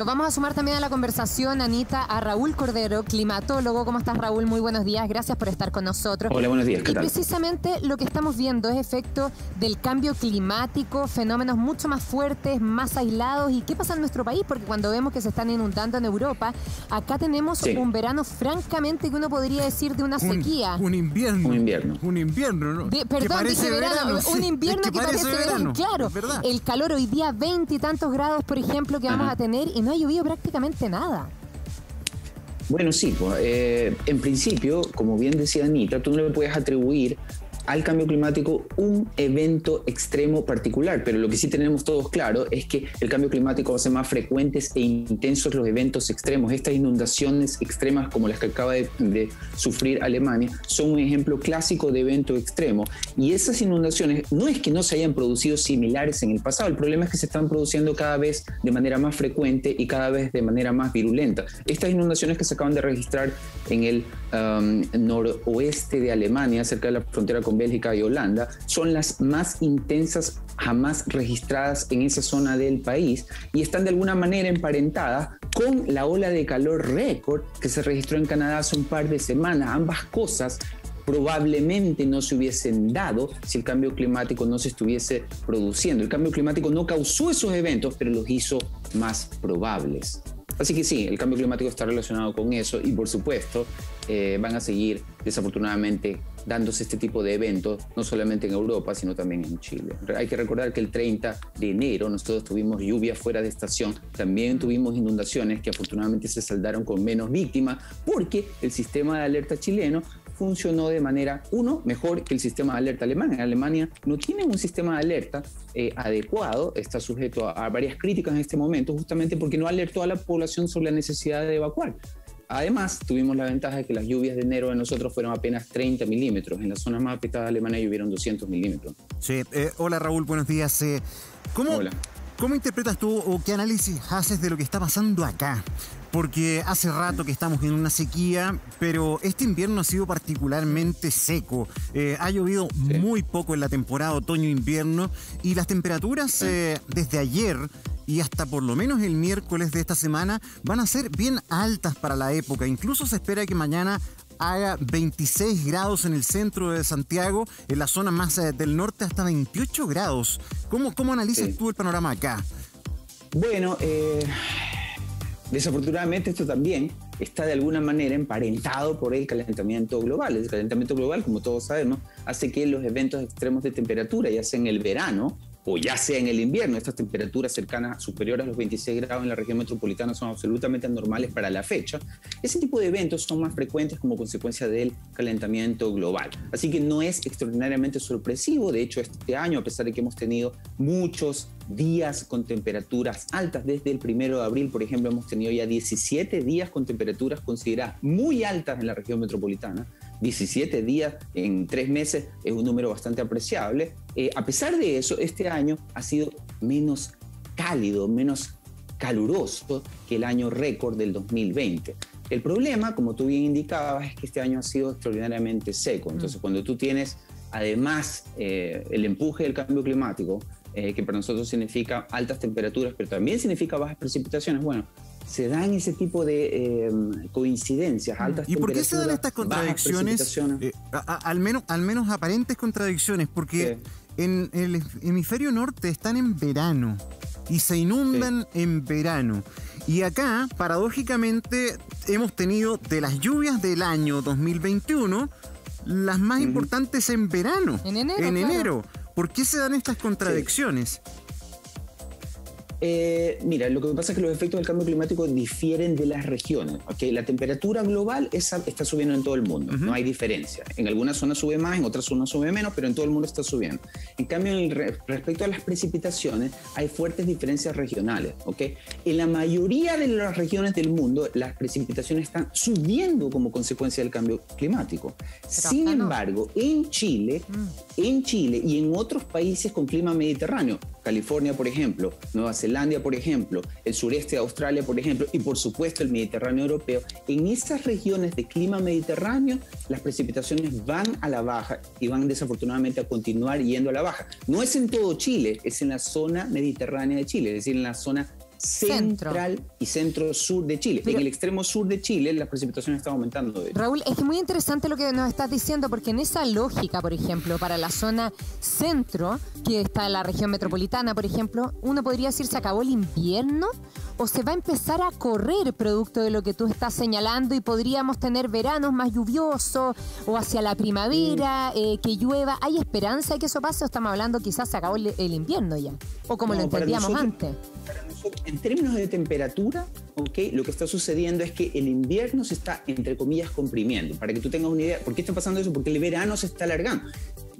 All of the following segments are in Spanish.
Vamos a sumar también a la conversación, Anita, a Raúl Cordero, climatólogo. ¿Cómo estás, Raúl? Muy buenos días. Gracias por estar con nosotros. Hola, buenos días. ¿Qué tal? Y precisamente lo que estamos viendo es efecto del cambio climático, fenómenos mucho más fuertes, más aislados. ¿Y qué pasa en nuestro país? Porque cuando vemos que se están inundando en Europa, acá tenemos un verano francamente que uno podría decir de una sequía. Un invierno. Un invierno, ¿no? Perdón, dije verano. Un invierno que parece verano. Claro, el calor hoy día, 20 y tantos grados, por ejemplo, que vamos a tener, y no ha llovido prácticamente nada. Bueno, sí, pues, en principio, como bien decía Anita, tú no le puedes atribuir al cambio climático un evento extremo particular, pero lo que sí tenemos todos claro es que el cambio climático hace más frecuentes e intensos los eventos extremos. Estas inundaciones extremas como las que acaba de sufrir Alemania son un ejemplo clásico de evento extremo, y esas inundaciones no es que no se hayan producido similares en el pasado, el problema es que se están produciendo cada vez de manera más frecuente y cada vez de manera más virulenta. Estas inundaciones que se acaban de registrar en el noroeste de Alemania, cerca de la frontera con Bélgica y Holanda, son las más intensas jamás registradas en esa zona del país y están de alguna manera emparentadas con la ola de calor récord que se registró en Canadá hace un par de semanas. Ambas cosas probablemente no se hubiesen dado si el cambio climático no se estuviese produciendo. El cambio climático no causó esos eventos, pero los hizo más probables. Así que sí, el cambio climático está relacionado con eso y por supuesto van a seguir desafortunadamente dándose este tipo de eventos, no solamente en Europa, sino también en Chile. Hay que recordar que el 30 de enero nosotros tuvimos lluvia fuera de estación, también tuvimos inundaciones que afortunadamente se saldaron con menos víctimas porque el sistema de alerta chileno funcionó de manera, mejor que el sistema de alerta alemán. En Alemania no tienen un sistema de alerta adecuado, está sujeto a varias críticas en este momento, justamente porque no alertó a la población sobre la necesidad de evacuar. Además, tuvimos la ventaja de que las lluvias de enero de nosotros fueron apenas 30 milímetros. En las zonas más afectadas de Alemania llovieron 200 milímetros. Sí, hola Raúl, buenos días. Hola. ¿Cómo interpretas tú o qué análisis haces de lo que está pasando acá? Porque hace rato que estamos en una sequía, pero este invierno ha sido particularmente seco. Ha llovido muy poco en la temporada otoño-invierno y las temperaturas desde ayer y hasta por lo menos el miércoles de esta semana van a ser bien altas para la época. Incluso se espera que mañana haga 26 grados en el centro de Santiago, en la zona más del norte hasta 28 grados. ¿Cómo analizas tú el panorama acá? Bueno, desafortunadamente esto también está de alguna manera emparentado por el calentamiento global. El calentamiento global, como todos sabemos, hace que los eventos extremos de temperatura, ya sea en el verano o ya sea en el invierno, estas temperaturas cercanas, superiores a los 26 grados en la región metropolitana son absolutamente anormales para la fecha. Ese tipo de eventos son más frecuentes como consecuencia del calentamiento global. Así que no es extraordinariamente sorpresivo. De hecho, este año, a pesar de que hemos tenido muchos días con temperaturas altas, desde el 1 de abril, por ejemplo, hemos tenido ya 17 días con temperaturas consideradas muy altas en la región metropolitana. 17 días en 3 meses es un número bastante apreciable. A pesar de eso, este año ha sido menos cálido, menos caluroso que el año récord del 2020. El problema, como tú bien indicabas, es que este año ha sido extraordinariamente seco. Entonces, cuando tú tienes además el empuje del cambio climático, que para nosotros significa altas temperaturas, pero también significa bajas precipitaciones, bueno, se dan ese tipo de coincidencias, altas temperaturas. ¿Y por qué se dan estas contradicciones? Al menos aparentes contradicciones, porque en el hemisferio norte están en verano y se inundan en verano. Y acá, paradójicamente, hemos tenido de las lluvias del año 2021 las más importantes en verano. En enero. ¿Por qué se dan estas contradicciones? Mira, lo que pasa es que los efectos del cambio climático difieren de las regiones. ¿Okay? La temperatura global está subiendo en todo el mundo, no hay diferencia. En algunas zonas sube más, en otras zonas sube menos, pero en todo el mundo está subiendo. En cambio, respecto a las precipitaciones, hay fuertes diferencias regionales. ¿Okay? En la mayoría de las regiones del mundo, las precipitaciones están subiendo como consecuencia del cambio climático. Sin embargo, en Chile y en otros países con clima mediterráneo, California, por ejemplo, Nueva Zelanda, por ejemplo, el sureste de Australia, por ejemplo, y por supuesto el Mediterráneo europeo, en esas regiones de clima mediterráneo las precipitaciones van a la baja y van desafortunadamente a continuar yendo a la baja. No es en todo Chile, es en la zona mediterránea de Chile, es decir, en la zona central y centro-sur de Chile. En el extremo sur de Chile las precipitaciones están aumentando. Raúl, es que muy interesante lo que nos estás diciendo, porque en esa lógica, por ejemplo, para la zona centro, que está en la región metropolitana, por ejemplo, uno podría decir, ¿se acabó el invierno? ¿O se va a empezar a correr producto de lo que tú estás señalando y podríamos tener veranos más lluviosos o hacia la primavera, que llueva? ¿Hay esperanza de que eso pase o estamos hablando quizás se acabó el invierno ya? O como lo entendíamos antes. Para nosotros, en términos de temperatura, ¿okay? Lo que está sucediendo es que el invierno se está, entre comillas, comprimiendo. Para que tú tengas una idea, ¿por qué está pasando eso? Porque el verano se está alargando.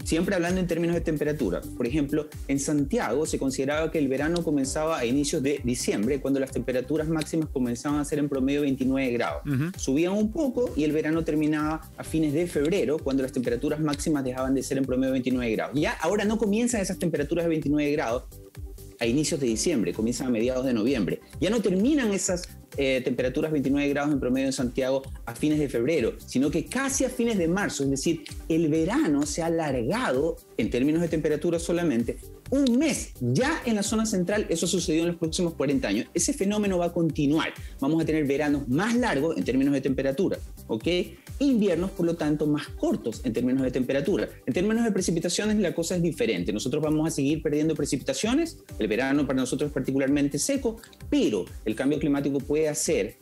Siempre hablando en términos de temperatura. Por ejemplo, en Santiago se consideraba que el verano comenzaba a inicios de diciembre, cuando las temperaturas máximas comenzaban a ser en promedio 29 grados. Subían un poco y el verano terminaba a fines de febrero, cuando las temperaturas máximas dejaban de ser en promedio 29 grados. Ya ahora no comienzan esas temperaturas de 29 grados a inicios de diciembre, comienzan a mediados de noviembre. Ya no terminan esas temperaturas 29 grados en promedio en Santiago a fines de febrero, sino que casi a fines de marzo. Es decir, el verano se ha alargado en términos de temperatura solamente un mes. Ya en la zona central eso sucedió en los próximos 40 años. Ese fenómeno va a continuar. Vamos a tener veranos más largos en términos de temperatura, ¿ok? Inviernos, por lo tanto, más cortos en términos de temperatura. En términos de precipitaciones la cosa es diferente. Nosotros vamos a seguir perdiendo precipitaciones. El verano para nosotros es particularmente seco, pero el cambio climático puede hacer,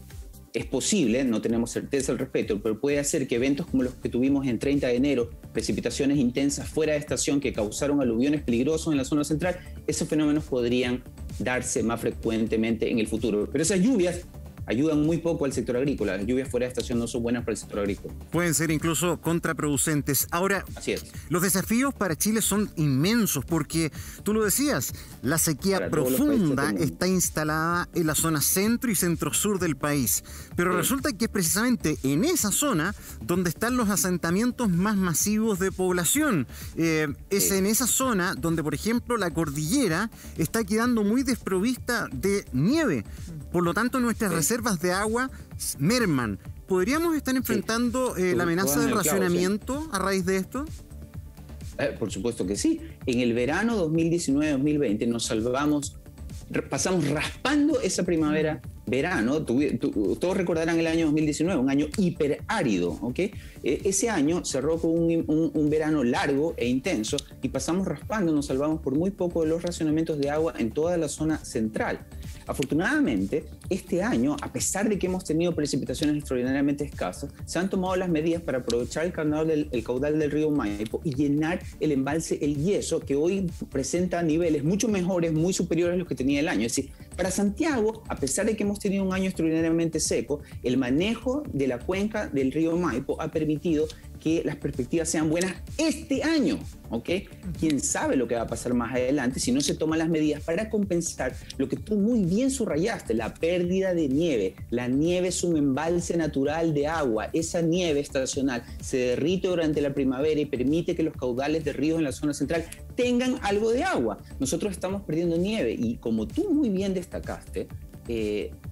es posible, no tenemos certeza al respecto, pero puede hacer que eventos como los que tuvimos en 30 de enero, precipitaciones intensas fuera de estación que causaron aluviones peligrosos en la zona central, esos fenómenos podrían darse más frecuentemente en el futuro. Pero esas lluvias ayudan muy poco al sector agrícola. Las lluvias fuera de estación no son buenas para el sector agrícola. Pueden ser incluso contraproducentes. Ahora, así es. Los desafíos para Chile son inmensos porque, tú lo decías, la sequía profunda está instalada en la zona centro y centro-sur del país. Pero resulta que es precisamente en esa zona donde están los asentamientos más masivos de población. Es en esa zona donde, por ejemplo, la cordillera está quedando muy desprovista de nieve. Por lo tanto, nuestras reservas de agua merman. ¿Podríamos estar enfrentando la amenaza del racionamiento a raíz de esto? Por supuesto que sí. En el verano 2019-2020 nos salvamos, pasamos raspando esa primavera-verano. Todos recordarán el año 2019, un año hiperárido, ¿ok? Ese año cerró con un verano largo e intenso y pasamos raspando, nos salvamos por muy poco de los racionamientos de agua en toda la zona central. Afortunadamente, este año, a pesar de que hemos tenido precipitaciones extraordinariamente escasas, se han tomado las medidas para aprovechar el caudal del río Maipo y llenar el embalse El Yeso, que hoy presenta niveles mucho mejores, muy superiores a los que tenía el año. Es decir, para Santiago, a pesar de que hemos tenido un año extraordinariamente seco, el manejo de la cuenca del río Maipo ha permitido que las perspectivas sean buenas este año, ¿ok? ¿Quién sabe lo que va a pasar más adelante si no se toman las medidas para compensar lo que tú muy bien subrayaste, la pérdida de nieve? La nieve es un embalse natural de agua. Esa nieve estacional se derrite durante la primavera y permite que los caudales de ríos en la zona central tengan algo de agua. Nosotros estamos perdiendo nieve y como tú muy bien destacaste,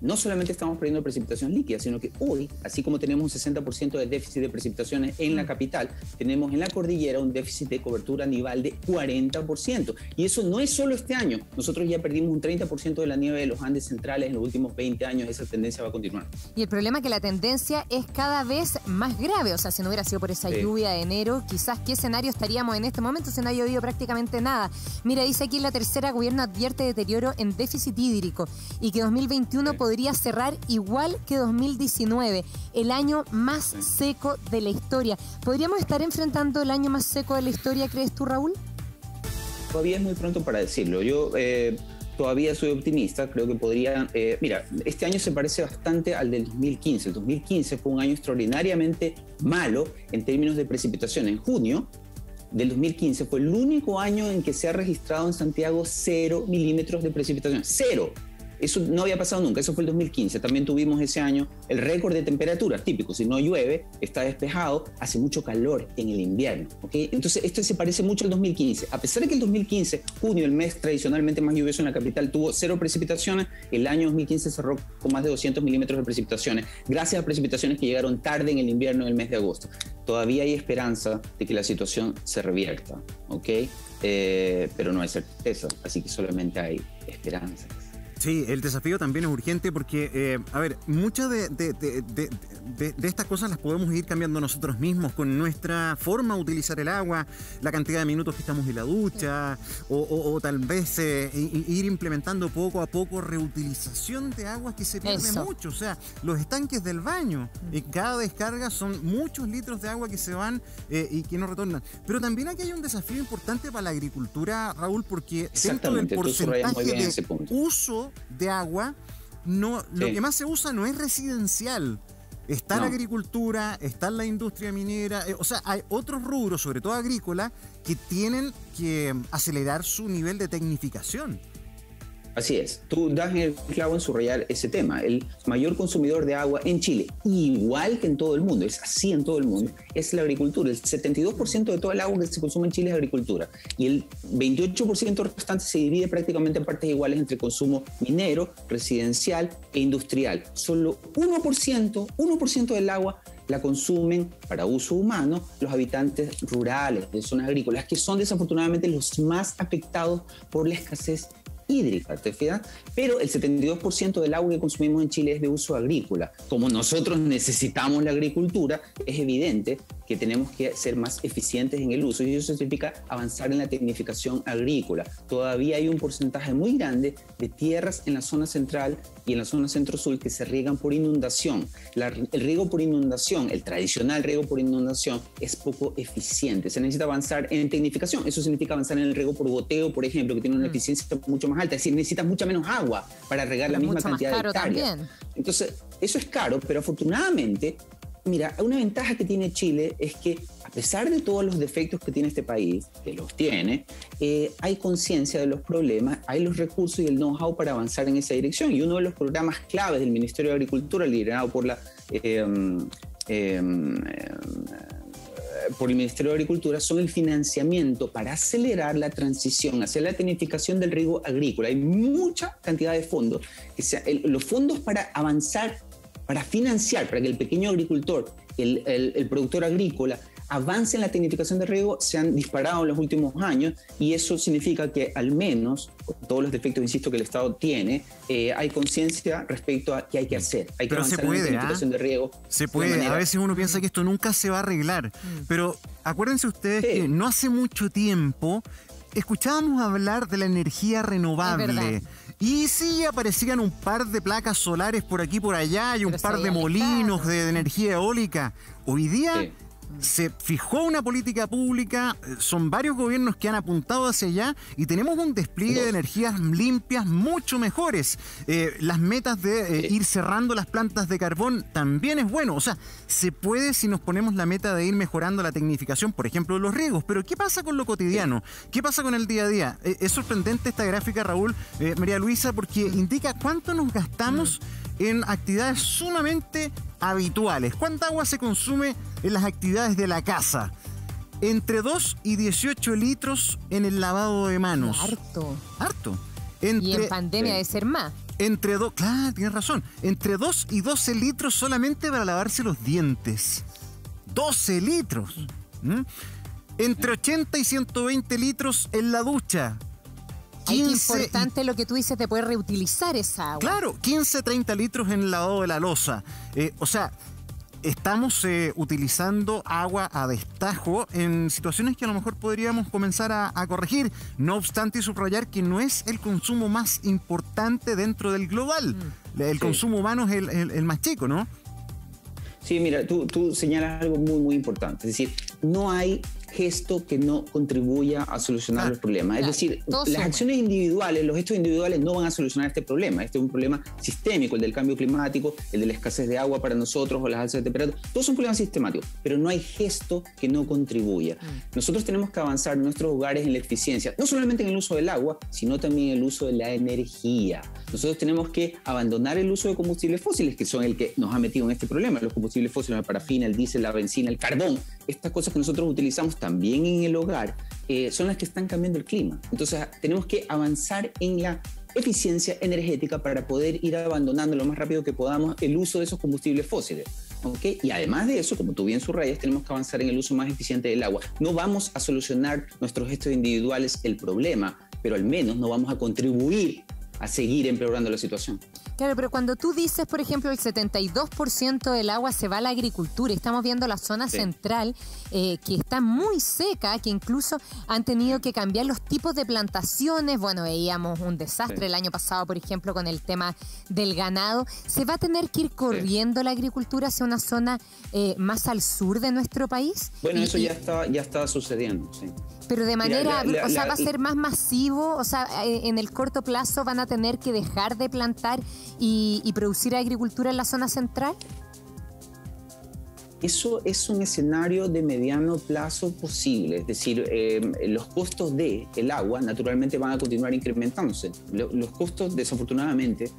no solamente estamos perdiendo precipitación líquida, sino que hoy, así como tenemos un 60% de déficit de precipitaciones en la capital, tenemos en la cordillera un déficit de cobertura nival de 40%. Y eso no es solo este año. Nosotros ya perdimos un 30% de la nieve de los Andes centrales en los últimos 20 años. Esa tendencia va a continuar. Y el problema es que la tendencia es cada vez más grave. O sea, si no hubiera sido por esa lluvia de enero, quizás ¿qué escenario estaríamos en este momento si no ha llovido prácticamente nada? Mira, dice aquí la tercera, gobierno advierte deterioro en déficit hídrico y que 2021 podría cerrar igual que 2019, el año más seco de la historia. ¿Podríamos estar enfrentando el año más seco de la historia, crees tú, Raúl? Todavía es muy pronto para decirlo. Yo todavía soy optimista, creo que podría... mira, este año se parece bastante al del 2015. El 2015 fue un año extraordinariamente malo en términos de precipitación. En junio del 2015 fue el único año en que se ha registrado en Santiago 0 milímetros de precipitación. ¡Cero! Eso no había pasado nunca, eso fue el 2015. También tuvimos ese año el récord de temperaturas, típico. Si no llueve, está despejado, hace mucho calor en el invierno, ¿ok? Entonces, esto se parece mucho al 2015. A pesar de que el 2015, junio, el mes tradicionalmente más lluvioso en la capital, tuvo 0 precipitaciones, el año 2015 cerró con más de 200 milímetros de precipitaciones, gracias a precipitaciones que llegaron tarde en el invierno, en el mes de agosto. Todavía hay esperanza de que la situación se revierta, ¿ok? Pero no hay certeza, así que solamente hay esperanzas. Sí, el desafío también es urgente porque, a ver, muchas de estas cosas las podemos ir cambiando nosotros mismos con nuestra forma de utilizar el agua, la cantidad de minutos que estamos en la ducha, o tal vez ir implementando poco a poco reutilización de agua que se pierde mucho. O sea, los estanques del baño, cada descarga son muchos litros de agua que se van y que no retornan. Pero también aquí hay un desafío importante para la agricultura, Raúl, porque dentro del porcentaje de uso de agua, lo que más se usa no es residencial. Está la agricultura, está la industria minera, o sea, hay otros rubros, sobre todo agrícola, que tienen que acelerar su nivel de tecnificación. Así es, tú das el clavo en subrayar ese tema. El mayor consumidor de agua en Chile, igual que en todo el mundo, es así en todo el mundo, es la agricultura. El 72% de todo el agua que se consume en Chile es agricultura y el 28% restante se divide prácticamente en partes iguales entre consumo minero, residencial e industrial. Solo 1% del agua la consumen para uso humano los habitantes rurales de zonas agrícolas, que son desafortunadamente los más afectados por la escasez hídrica, ¿te fijas? Pero el 72% del agua que consumimos en Chile es de uso agrícola. Como nosotros necesitamos la agricultura, es evidente que tenemos que ser más eficientes en el uso y eso significa avanzar en la tecnificación agrícola. Todavía hay un porcentaje muy grande de tierras en la zona central y en la zona centro-sur que se riegan por inundación. El riego por inundación, el tradicional riego por inundación, es poco eficiente. Se necesita avanzar en tecnificación. Eso significa avanzar en el riego por goteo, por ejemplo, que tiene una eficiencia mucho más alta. Es decir, necesitas mucha menos agua para regar la misma cantidad de hectáreas. También. Entonces, eso es caro, pero afortunadamente, mira, una ventaja que tiene Chile es que a pesar de todos los defectos que tiene este país, que los tiene, hay conciencia de los problemas, hay los recursos y el know-how para avanzar en esa dirección. Y uno de los programas claves del Ministerio de Agricultura, liderado por por el Ministerio de Agricultura, son el financiamiento para acelerar la transición hacia la tecnificación del riego agrícola. Hay mucha cantidad de fondos. Los fondos para avanzar, para financiar, para que el pequeño agricultor, el productor agrícola, avance en la tecnificación de riego, se han disparado en los últimos años y eso significa que al menos, con todos los defectos, insisto, que el Estado tiene, hay conciencia respecto a qué hay que hacer. Hay que avanzar en la tecnificación de riego. Se puede, a veces uno piensa que esto nunca se va a arreglar, pero acuérdense ustedes que no hace mucho tiempo escuchábamos hablar de la energía renovable. Y sí, aparecían un par de placas solares por aquí por allá y un par de molinos de energía eólica. Hoy día se fijó una política pública, son varios gobiernos que han apuntado hacia allá y tenemos un despliegue de energías limpias mucho mejores. Las metas de ir cerrando las plantas de carbón también es bueno. O sea, se puede si nos ponemos la meta de ir mejorando la tecnificación, por ejemplo, de los riegos. Pero ¿qué pasa con lo cotidiano? ¿Qué pasa con el día a día? Es sorprendente esta gráfica, Raúl, María Luisa, porque indica cuánto nos gastamos en actividades sumamente habituales. ¿Cuánta agua se consume en las actividades de la casa? Entre 2 y 18 litros en el lavado de manos. Harto. Y en pandemia debe ser más. Claro, tienes razón. Entre 2 y 12 litros solamente para lavarse los dientes. 12 litros. Entre 80 y 120 litros en la ducha. Ay, qué importante lo que tú dices de poder reutilizar esa agua. Claro, 15-30 litros en el lavado de la loza. O sea, estamos utilizando agua a destajo en situaciones que a lo mejor podríamos comenzar a corregir. No obstante, subrayar que no es el consumo más importante dentro del global. El consumo humano es el más chico, ¿no? Sí, mira, tú señalas algo muy, muy importante. Es decir, no hay gesto que no contribuya a solucionar los problemas. Es decir, las acciones individuales, los gestos individuales no van a solucionar este problema. Este es un problema sistémico, el del cambio climático, el de la escasez de agua para nosotros o las alzas de temperatura. Todos son problemas sistemáticos, pero no hay gesto que no contribuya. Nosotros tenemos que avanzar en nuestros hogares en la eficiencia, no solamente en el uso del agua, sino también en el uso de la energía. Nosotros tenemos que abandonar el uso de combustibles fósiles, que son el que nos ha metido en este problema. Los combustibles fósiles, la parafina, el diésel, la benzina, el carbón, estas cosas que nosotros utilizamos también en el hogar, son las que están cambiando el clima. Entonces tenemos que avanzar en la eficiencia energética para poder ir abandonando lo más rápido que podamos el uso de esos combustibles fósiles. ¿Okay? Y además de eso, como tú bien subrayas, tenemos que avanzar en el uso más eficiente del agua. No vamos a solucionar nuestros gestos individuales el problema, pero al menos no vamos a contribuir a seguir empeorando la situación. Claro, pero cuando tú dices, por ejemplo, el 72% del agua se va a la agricultura, y estamos viendo la zona central que está muy seca, que incluso han tenido que cambiar los tipos de plantaciones. Bueno, veíamos un desastre el año pasado, por ejemplo, con el tema del ganado. ¿Se va a tener que ir corriendo la agricultura hacia una zona más al sur de nuestro país? Bueno, eso ya está sucediendo, sí. Pero de manera, o sea, va a ser más masivo, o sea, en el corto plazo van a tener que dejar de plantar y producir agricultura en la zona central. Eso es un escenario de mediano plazo posible, es decir, los costos del agua naturalmente van a continuar incrementándose. Los costos, desafortunadamente,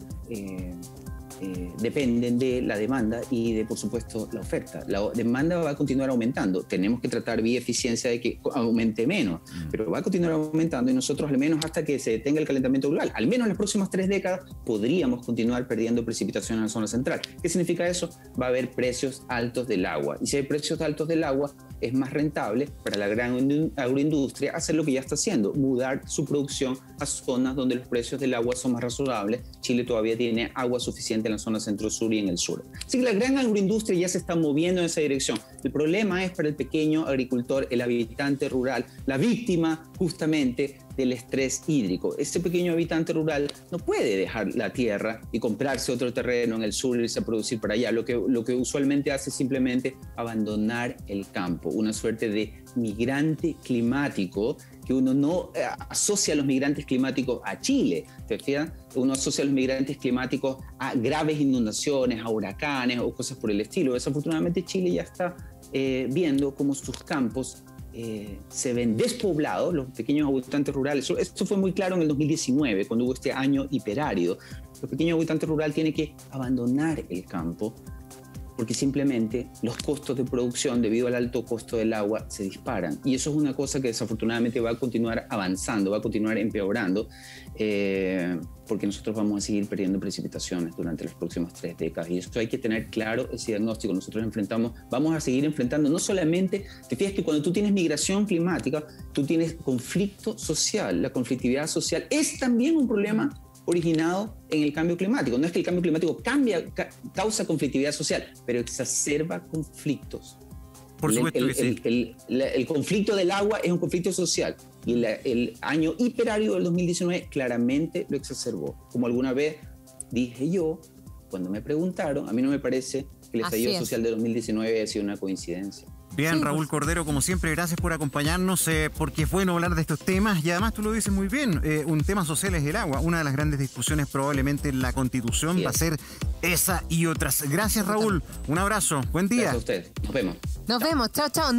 dependen de la demanda y de, por supuesto, la oferta. La demanda va a continuar aumentando. Tenemos que tratar vía eficiencia de que aumente menos, pero va a continuar aumentando y nosotros, al menos hasta que se detenga el calentamiento global, al menos en las próximas 3 décadas, podríamos continuar perdiendo precipitación en la zona central. ¿Qué significa eso? Va a haber precios altos del agua. Y si hay precios altos del agua, es más rentable para la gran agroindustria hacer lo que ya está haciendo, mudar su producción a zonas donde los precios del agua son más razonables. Chile todavía tiene agua suficiente en la zona centro-sur y en el sur. Así que la gran agroindustria ya se está moviendo en esa dirección. El problema es para el pequeño agricultor, el habitante rural, la víctima justamente del estrés hídrico. Este pequeño habitante rural no puede dejar la tierra y comprarse otro terreno en el sur y irse a producir para allá. Lo que usualmente hace es simplemente abandonar el campo, una suerte de migrante climático, que uno no asocia a los migrantes climáticos a Chile, ¿te fijas? Uno asocia a los migrantes climáticos a graves inundaciones, a huracanes o cosas por el estilo. Desafortunadamente Chile ya está viendo cómo sus campos se ven despoblados, los pequeños habitantes rurales. Esto fue muy claro en el 2019, cuando hubo este año hiperárido. Los pequeños habitantes rurales tienen que abandonar el campo porque simplemente los costos de producción debido al alto costo del agua se disparan. Y eso es una cosa que desafortunadamente va a continuar avanzando, va a continuar empeorando, porque nosotros vamos a seguir perdiendo precipitaciones durante las próximas 3 décadas. Y esto hay que tener claro ese diagnóstico. Nosotros vamos a seguir enfrentando no solamente, te fijas que cuando tú tienes migración climática, tú tienes conflicto social. La conflictividad social es también un problema originado en el cambio climático. No es que el cambio climático causa conflictividad social, pero exacerba conflictos. Por supuesto el conflicto del agua es un conflicto social y el año hiperárido del 2019 claramente lo exacerbó. Como alguna vez dije yo, cuando me preguntaron, a mí no me parece que el estallido social de 2019 haya sido una coincidencia. Bien, sí, Raúl Cordero, como siempre, gracias por acompañarnos, porque es bueno hablar de estos temas y además tú lo dices muy bien, un tema social es el agua. Una de las grandes discusiones probablemente en la Constitución va a ser esa y otras. Gracias, Raúl. Un abrazo. Buen día. Gracias a usted. Nos vemos. Nos vemos. Chao, chao.